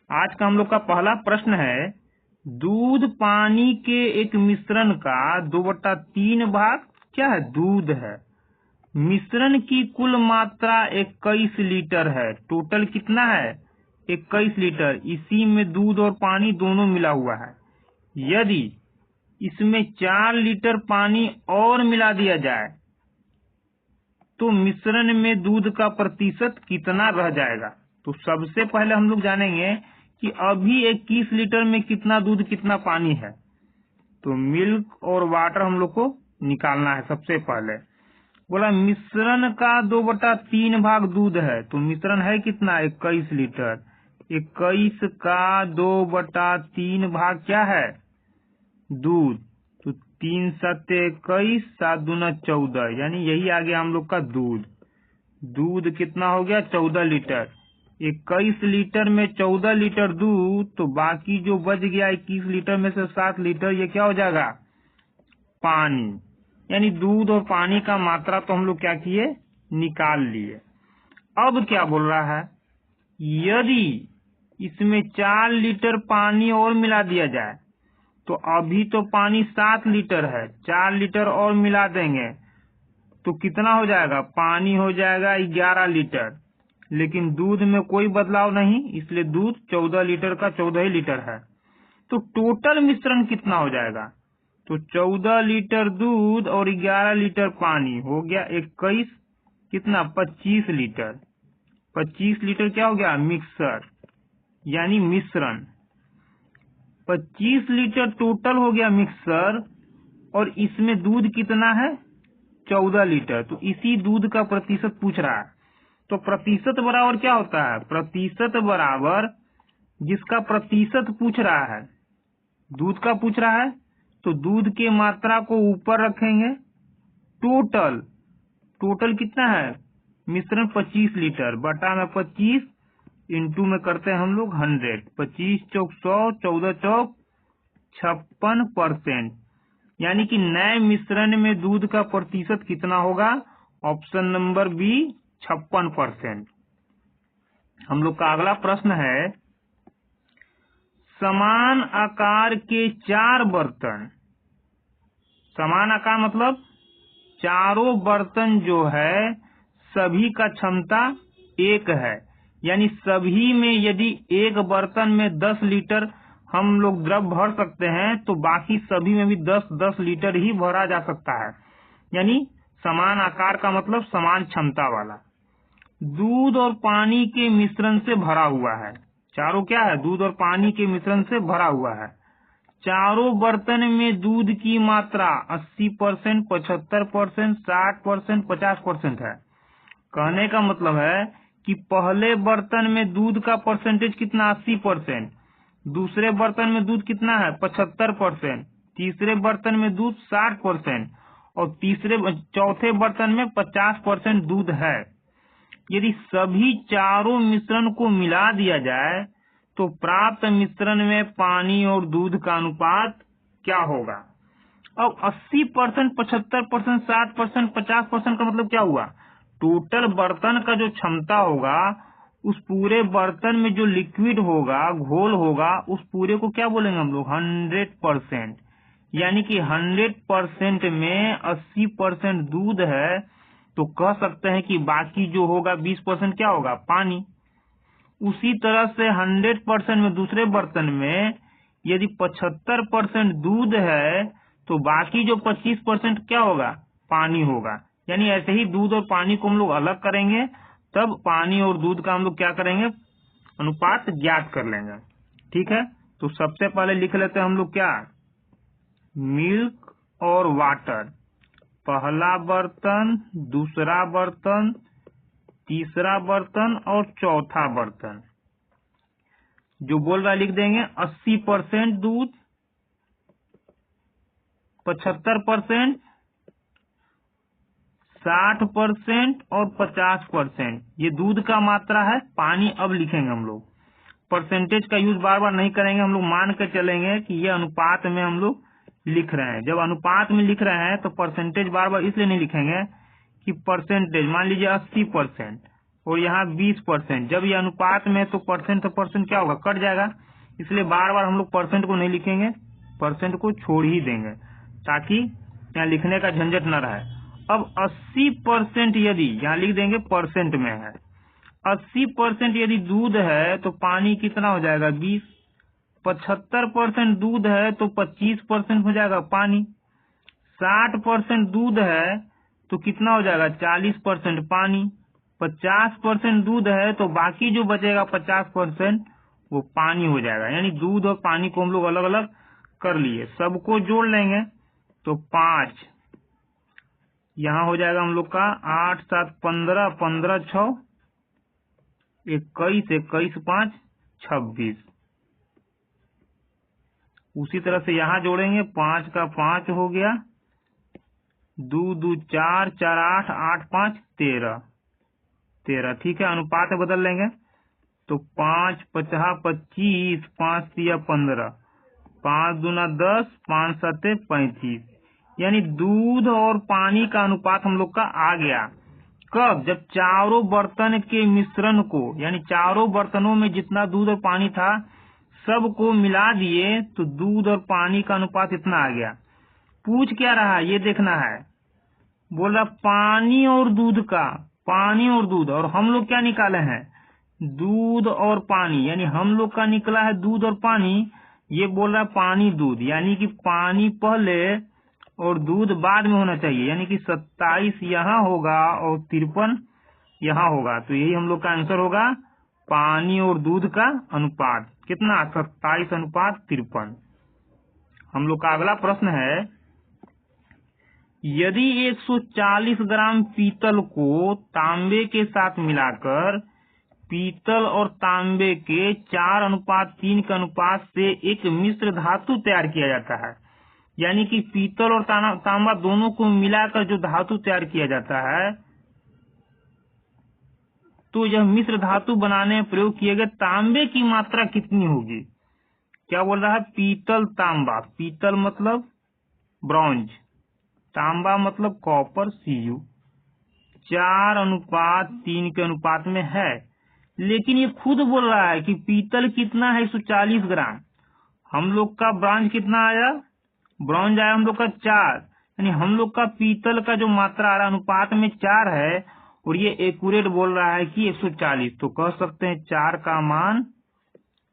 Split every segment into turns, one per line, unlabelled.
आज का हम लोग का पहला प्रश्न है, दूध पानी के एक मिश्रण का 2/3 भाग क्या है? दूध है। मिश्रण की कुल मात्रा 21 लीटर है। टोटल कितना है? 21 लीटर। इसी में दूध और पानी दोनों मिला हुआ है। यदि इसमें 4 लीटर पानी और मिला दिया जाए तो मिश्रण में दूध का प्रतिशत कितना रह जाएगा? तो सबसे पहले हम लोग जानेंगे कि अभी 21 लीटर में कितना दूध कितना पानी है। तो मिल्क और वाटर हम लोग को निकालना है। सबसे पहले बोला मिश्रण का 2/3 भाग दूध है। तो मिश्रण है कितना? 21 लीटर। 21 का 2/3 भाग क्या है? दूध। तो 3 7 21, 7 दूना 14, यानी यही आ गया हम लोग का दूध। दूध कितना हो गया? 14 लीटर। 21 लीटर में 14 लीटर दूध, तो बाकी जो बच गया 21 लीटर में से 7 लीटर, ये क्या हो जाएगा? पानी। यानी दूध और पानी का मात्रा तो हम लोग क्या किए? निकाल लिए। अब क्या बोल रहा है? यदि इसमें 4 लीटर पानी और मिला दिया जाए, तो अभी तो पानी 7 लीटर है, 4 लीटर और मिला देंगे तो कितना हो जाएगा? पानी हो जाएगा 11 लीटर। लेकिन दूध में कोई बदलाव नहीं, इसलिए दूध 14 लीटर का 14 ही लीटर है। तो टोटल मिश्रण कितना हो जाएगा? तो 14 लीटर दूध और 11 लीटर पानी हो गया 21, कितना? 25 लीटर। 25 लीटर क्या हो गया? मिक्सर, यानी मिश्रण। 25 लीटर टोटल हो गया मिक्सर, और इसमें दूध कितना है? 14 लीटर। तो इसी दूध का प्रतिशत पूछ रहा है। तो प्रतिशत बराबर क्या होता है? प्रतिशत बराबर जिसका प्रतिशत पूछ रहा है, दूध का पूछ रहा है, तो दूध के मात्रा को ऊपर रखेंगे। टोटल टोटल कितना है? मिश्रण 25 लीटर बटा में 25 इंटू में करते हैं हम लोग 100। 25 चौक 100, 14 चौक 56%। यानी कि नए मिश्रण में दूध का प्रतिशत कितना होगा? Option number B, 56%। हम लोग का अगला प्रश्न है, समान आकार के 4 बर्तन। समान आकार मतलब चारों बर्तन जो है सभी का क्षमता 1 है। यानी सभी में यदि एक बर्तन में 10 लीटर हम लोग द्रव भर सकते हैं, तो बाकी सभी में भी 10-10 लीटर ही भरा जा सकता है। यानी समान आकार का मतलब समान क्षमता वाला। दूध और पानी के मिश्रण से भरा हुआ है। चारों क्या है? दूध और पानी के मिश्रण से भरा हुआ है। चारों बर्तन में दूध की मात्रा 80%, 75%, 60%, 50% है। कहने का मतलब है कि पहले बर्तन में दूध का परसेंटेज कितना? 80%। दूसरे बर्तन में दूध कितना है? 75%। तीसरे बर्तन में दूध 60%, और चौथे बर्तन में 50% दूध है। यदि सभी चारों मिश्रण को मिला दिया जाए तो प्राप्त मिश्रण में पानी और दूध का अनुपात क्या होगा? अब 80%, 75%, 60%, 50% का मतलब क्या हुआ? टोटल बर्तन का जो क्षमता होगा, उस पूरे बर्तन में जो लिक्विड होगा, घोल होगा, उस पूरे को क्या बोलेंगे हम लोग? 100%। यानी कि 100% में 80% दूध है, तो कह सकते हैं कि बाकी जो होगा 20% क्या होगा? पानी। उसी तरह से 100% में दूसरे बर्तन में यदि 75% दूध है, तो बाकी जो 25% क्या होगा? पानी होगा। यानी ऐसे ही दूध और पानी को हम लोग अलग करेंगे, तब पानी और दूध का हम लोग क्या करेंगे? अनुपात ज्ञात कर लेंगे। ठीक है, तो सबसे पहले लिख लेते हैं हम लोग क्या? मिल्क और वाटर। पहला बर्तन, दूसरा बर्तन, तीसरा बर्तन और चौथा बर्तन। जो बोल रहा है लिख देंगे 80% दूध, 75%, 60% और 50%। ये दूध का मात्रा है। पानी अब लिखेंगे हम लोग। परसेंटेज का यूज बार बार नहीं करेंगे, हम लोग मान कर चलेंगे कि ये अनुपात में हम लोग लिख रहे हैं। जब अनुपात में लिख रहे हैं तो परसेंटेज बार बार इसलिए नहीं लिखेंगे कि परसेंटेज, मान लीजिए 80%, और यहाँ 20%। जब ये अनुपात में तो परसेंट क्या होगा, कट जाएगा, इसलिए बार बार हम लोग परसेंट को नहीं लिखेंगे, परसेंट को छोड़ ही देंगे ताकि यहाँ लिखने का झंझट न रहे। अब 80% यदि यहाँ लिख देंगे परसेंट में है, 80% यदि दूध है तो पानी कितना हो जाएगा 20, 75% दूध है तो 25% हो जाएगा पानी, 60% दूध है तो कितना हो जाएगा 40% पानी, 50% दूध है तो बाकी जो बचेगा 50% वो पानी हो जाएगा। यानी दूध और पानी को हम लोग अलग अलग कर लिए, सबको जोड़ लेंगे तो 5 यहाँ हो जाएगा हम लोग का 8 7 15, 15 6 21, 21 5 26। उसी तरह से यहाँ जोड़ेंगे, 5 का 5 हो गया, 2 2 4 4 8 8 5 13 13। ठीक है, अनुपात बदल लेंगे तो 5 5 25, 5 3 15, 5 2 10, 5 7 35। यानी दूध और पानी का अनुपात हम लोग का आ गया। कब? जब चारों बर्तन के मिश्रण को, यानी चारों बर्तनों में जितना दूध और पानी था सबको मिला दिए तो दूध और पानी का अनुपात इतना आ गया। पूछ क्या रहा ये देखना है, बोला पानी और दूध का, पानी और दूध, और हम लोग क्या निकाले हैं दूध और पानी, यानी हम लोग का निकला है दूध और पानी, ये बोल रहा है पानी दूध, यानी कि पानी पहले और दूध बाद में होना चाहिए, यानी कि 27 यहाँ होगा और 53 यहाँ होगा, तो यही हम लोग का आंसर होगा पानी और दूध का अनुपात कितना 27:53। हम लोग का अगला प्रश्न है, यदि 140 ग्राम पीतल को तांबे के साथ मिलाकर पीतल और तांबे के 4:3 के अनुपात से एक मिश्र धातु तैयार किया जाता है, यानी कि पीतल और तांबा दोनों को मिलाकर जो धातु तैयार किया जाता है, तो यह मिश्र धातु बनाने में प्रयोग किए गए तांबे की मात्रा कितनी होगी। क्या बोल रहा है, पीतल तांबा, पीतल मतलब ब्रॉन्ज, तांबा मतलब कॉपर Cu, 4:3 के अनुपात में है। लेकिन ये खुद बोल रहा है कि पीतल कितना है 140 ग्राम, हम लोग का ब्रॉन्ज कितना आया, ब्रॉन्ज आया हम लोग का 4, यानी हम लोग का पीतल का जो मात्रा आ रहा अनुपात में 4 है, और ये एक्यूरेट बोल रहा है कि 140, तो कह सकते हैं 4 का मान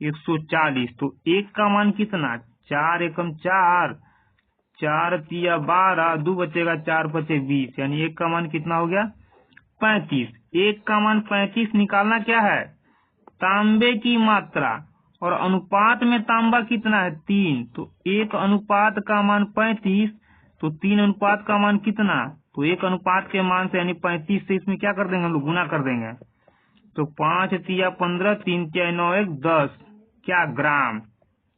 140। तो 1 का मान कितना, 4 एकम 4, 4 3 12, 2 बचेगा 4 5 20, यानी 1 का मान कितना हो गया 35। 1 का मान 35 निकालना क्या है, तांबे की मात्रा, और अनुपात में तांबा कितना है 3, तो 1 अनुपात का मान 35, तो 3 अनुपात का मान कितना, तो 1 अनुपात के मान से यानी 35 से इसमें क्या कर देंगे हम लोग, गुना कर देंगे, तो 5 3 15, 3 4 9 1 10, क्या ग्राम,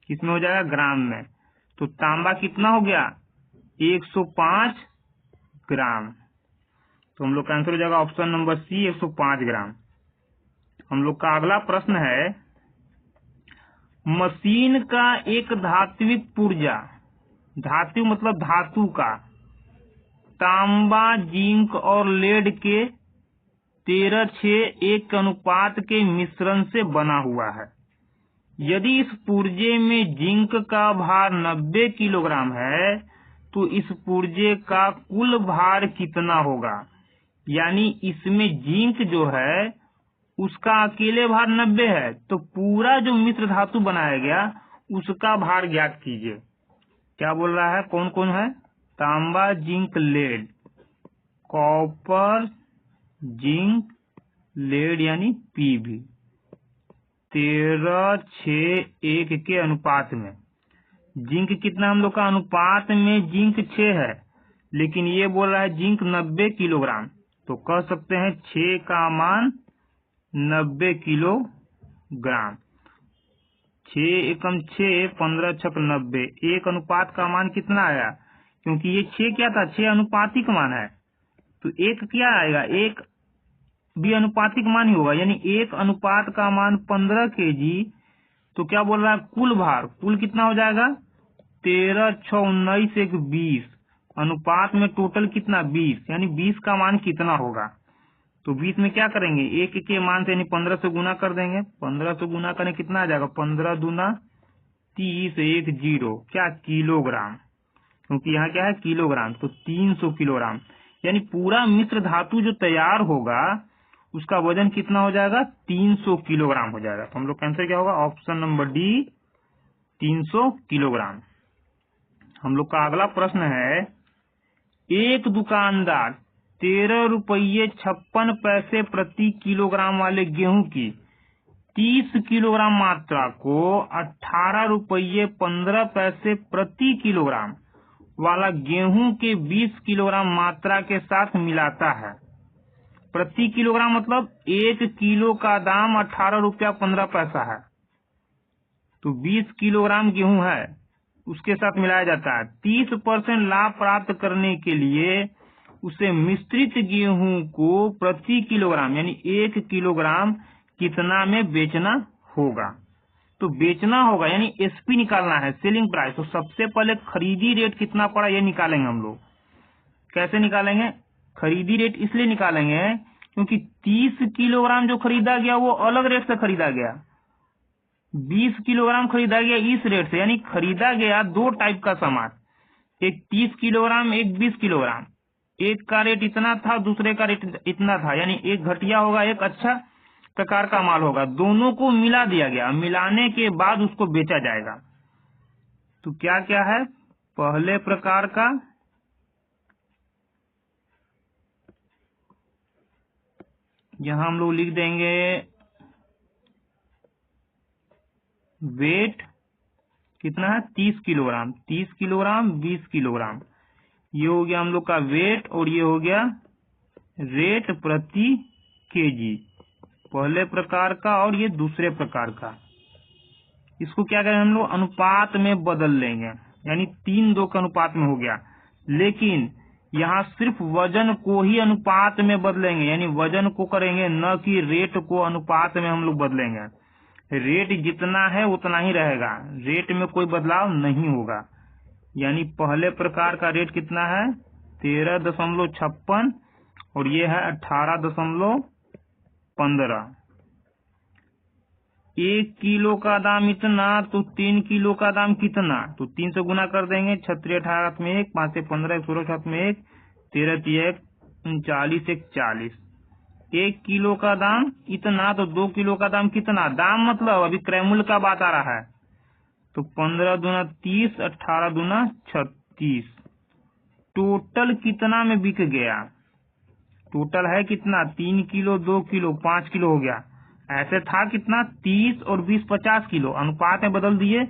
किसमें हो जाएगा ग्राम में। तो तांबा कितना हो गया 105 ग्राम, तो हम लोग का आंसर हो जाएगा ऑप्शन नंबर सी 105 ग्राम। हम लोग का अगला प्रश्न है, मशीन का एक धात्विक पुर्जा, धातु मतलब धातु का, तांबा जिंक और लेड के 13:1 के अनुपात के मिश्रण से बना हुआ है। यदि इस पुर्जे में जिंक का भार 90 किलोग्राम है तो इस पुर्जे का कुल भार कितना होगा। यानी इसमें जिंक जो है उसका अकेले भार 90 है, तो पूरा जो मिश्र धातु बनाया गया उसका भार ज्ञात कीजिए। क्या बोल रहा है, कौन कौन है, तांबा zinc lead, copper zinc lead यानी पीबी 13:1 के अनुपात में। जिंक कितना हम लोग का अनुपात में जिंक 6 है, लेकिन ये बोल रहा है जिंक 90 किलोग्राम, तो कह सकते हैं 6 का मान 90 किलोग्राम। 6 एकम 6, 15 छक 90, 1 अनुपात का मान कितना आया, क्योंकि ये 6 क्या था, 6 अनुपातिक मान है, तो 1 क्या आएगा, 1 भी अनुपातिक मान ही होगा, यानी 1 अनुपात का मान 15 kg। तो क्या बोल रहा है, कुल भार, कुल कितना हो जाएगा 13 6 19 1 20, अनुपात में टोटल कितना 20, यानी 20 का मान कितना होगा। तो 20 में क्या करेंगे, 1 के मान से यानी 15 से गुना कर देंगे। 15 से गुना करें कितना आ जाएगा, 15 दूना 30, 1 0 क्या किलोग्राम, क्योंकि यहाँ क्या है किलोग्राम, तो 300 किलोग्राम। यानी पूरा मिश्र धातु जो तैयार होगा उसका वजन कितना हो जाएगा, 300 किलोग्राम हो जाएगा। तो हम लोग का आंसर क्या होगा, ऑप्शन नंबर डी 300 किलोग्राम। हम लोग का अगला प्रश्न है, एक दुकानदार 13 रुपये 56 पैसे प्रति किलोग्राम वाले गेहूं की 30 किलोग्राम मात्रा को 18 रुपये 15 पैसे प्रति किलोग्राम वाला गेहूं के 20 किलोग्राम मात्रा के साथ मिलाता है। प्रति किलोग्राम मतलब 1 किलो का दाम 18 रुपया 15 पैसा है, तो 20 किलोग्राम गेहूं है उसके साथ मिलाया जाता है। 30% लाभ प्राप्त करने के लिए उसे मिश्रित गेहूं को प्रति किलोग्राम यानी 1 किलोग्राम कितना में बेचना होगा। तो बेचना होगा यानी एसपी निकालना है, सेलिंग प्राइस। तो सबसे पहले खरीदी रेट कितना पड़ा ये निकालेंगे हम लोग। कैसे निकालेंगे, खरीदी रेट इसलिए निकालेंगे क्योंकि 30 किलोग्राम जो खरीदा गया वो अलग रेट से खरीदा गया, 20 किलोग्राम खरीदा गया इस रेट से। यानी खरीदा गया दो टाइप का सामान, एक 30 किलोग्राम एक 20 किलोग्राम। एक का रेट इतना था दूसरे का रेट इतना था, यानी एक घटिया होगा एक अच्छा प्रकार का माल होगा। दोनों को मिला दिया गया, मिलाने के बाद उसको बेचा जाएगा। तो क्या क्या है, पहले प्रकार का यहां हम लोग लिख देंगे वेट कितना है 30 किलोग्राम, 30 किलोग्राम 20 किलोग्राम, ये हो गया हम लोग का वेट और ये हो गया रेट प्रति केजी, पहले प्रकार का और ये दूसरे प्रकार का। इसको क्या करेंगे हम लोग अनुपात में बदल लेंगे, यानी 3-2 के अनुपात में हो गया। लेकिन यहाँ सिर्फ वजन को ही अनुपात में बदलेंगे, यानी वजन को करेंगे न कि रेट को अनुपात में हम लोग बदलेंगे। रेट जितना है उतना ही रहेगा, रेट में कोई बदलाव नहीं होगा। यानी पहले प्रकार का रेट कितना है 13.56 और ये है 18.15। 1 किलो का दाम इतना तो 3 किलो का दाम कितना, तो 3 से गुना कर देंगे। 36 18 में 1, 5 से 15, 16 7 में 1, 13 1 39 1 40। 1 किलो का दाम इतना तो 2 किलो का दाम कितना, दाम मतलब अभी क्रय मूल्य का बात आ रहा है, तो 15 दूना 30, 18 दूना 36। टोटल कितना में बिक गया, टोटल है कितना 3 किलो 2 किलो 5 किलो हो गया। ऐसे था कितना 30 और 20 50 किलो, अनुपात में बदल दिए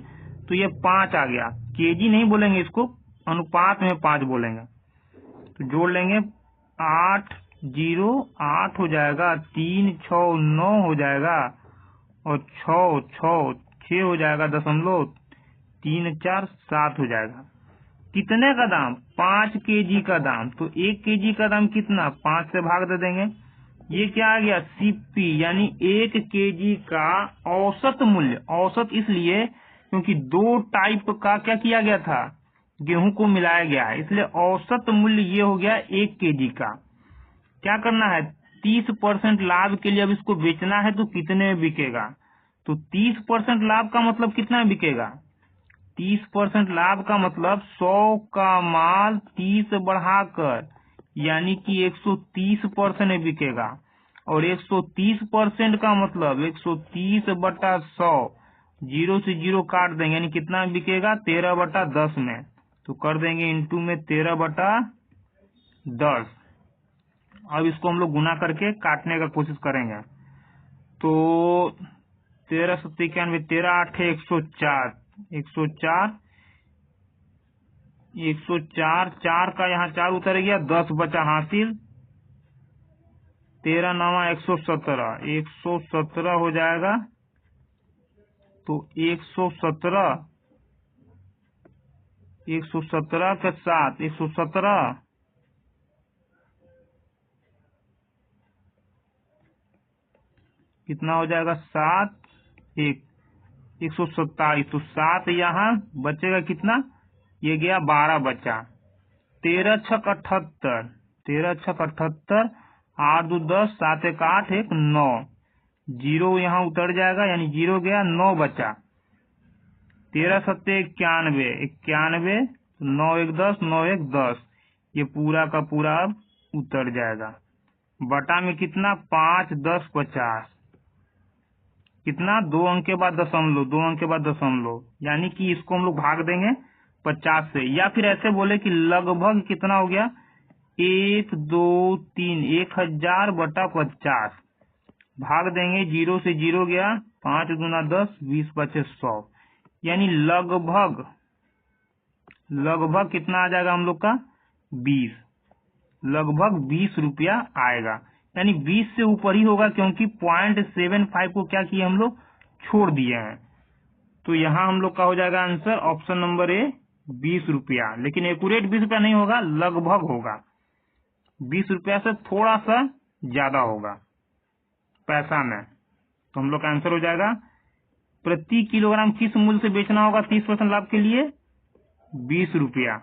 तो ये 5 आ गया। केजी नहीं बोलेंगे इसको, अनुपात में 5 बोलेंगे। तो जोड़ लेंगे 8 0 8 हो जाएगा, 3 6 9 हो जाएगा और 6 6 6 हो जाएगा, 3 4 7 हो जाएगा। कितने का दाम 5 केजी का दाम, तो 1 केजी का दाम कितना 5 से भाग दे देंगे। ये क्या आ गया सीपी, यानी 1 केजी का औसत मूल्य। औसत इसलिए क्योंकि 2 टाइप का क्या किया गया था, गेहूं को मिलाया गया है, इसलिए औसत मूल्य ये हो गया 1 केजी का। क्या करना है 30% लाभ के लिए अब इसको बेचना है, तो कितने में बिकेगा, तो 30% लाभ का मतलब कितना में बिकेगा, 30% लाभ का मतलब 100 का माल 30 बढ़ाकर यानी कि 130% में बिकेगा। और 130% का मतलब 130/100, 0 से 0 काट देंगे यानी कितना में बिकेगा 13/10 में। तो कर देंगे इंटू में 13/10। अब इसको हम लोग गुना करके काटने का कोशिश करेंगे। तो 13 7 91 13 8 104 104 4 का यहाँ 4 उतर गया, 10 बचा हासिल, 13 9 117 हो जाएगा। तो 117 के साथ 117 कितना हो जाएगा 7 1 127। तो 7 यहाँ बचेगा कितना, ये गया 12 बचा, 13 6 78, 13 6 78 8 2 10, 7 1 8, 1 9, 0 यहाँ उतर जाएगा, यानी 0 गया, 9 बचा। 13 7 91, 91, 9 1 10, 9 1 10, ये पूरा का पूरा अब उतर जाएगा। बटा में कितना, 5 10 50, कितना, 2 अंक के बाद दशमलव, 2 अंक के बाद दशमलव, यानी कि इसको हम लोग भाग देंगे 50 से, या फिर ऐसे बोले कि लगभग कितना हो गया, 1 2 3, 1000 बटा 50, भाग देंगे, 0 से 0 गया, 5 दूना 10, 20 बचे 100, यानी लगभग कितना आ जाएगा हम लोग का, 20, लगभग 20 रुपया आएगा, यानी 20 से ऊपर ही होगा, क्योंकि 0.75 को क्या किए हम लोग, छोड़ दिए हैं। तो यहाँ हम लोग का हो जाएगा आंसर ऑप्शन नंबर ए, 20 रुपया। लेकिन एक्यूरेट 20 रुपया नहीं होगा, लगभग होगा, 20 रुपया से थोड़ा सा ज्यादा होगा पैसा में। तो हम लोग का आंसर हो जाएगा, प्रति किलोग्राम किस मूल्य से बेचना होगा 30% लाभ के लिए, 20 रुपया।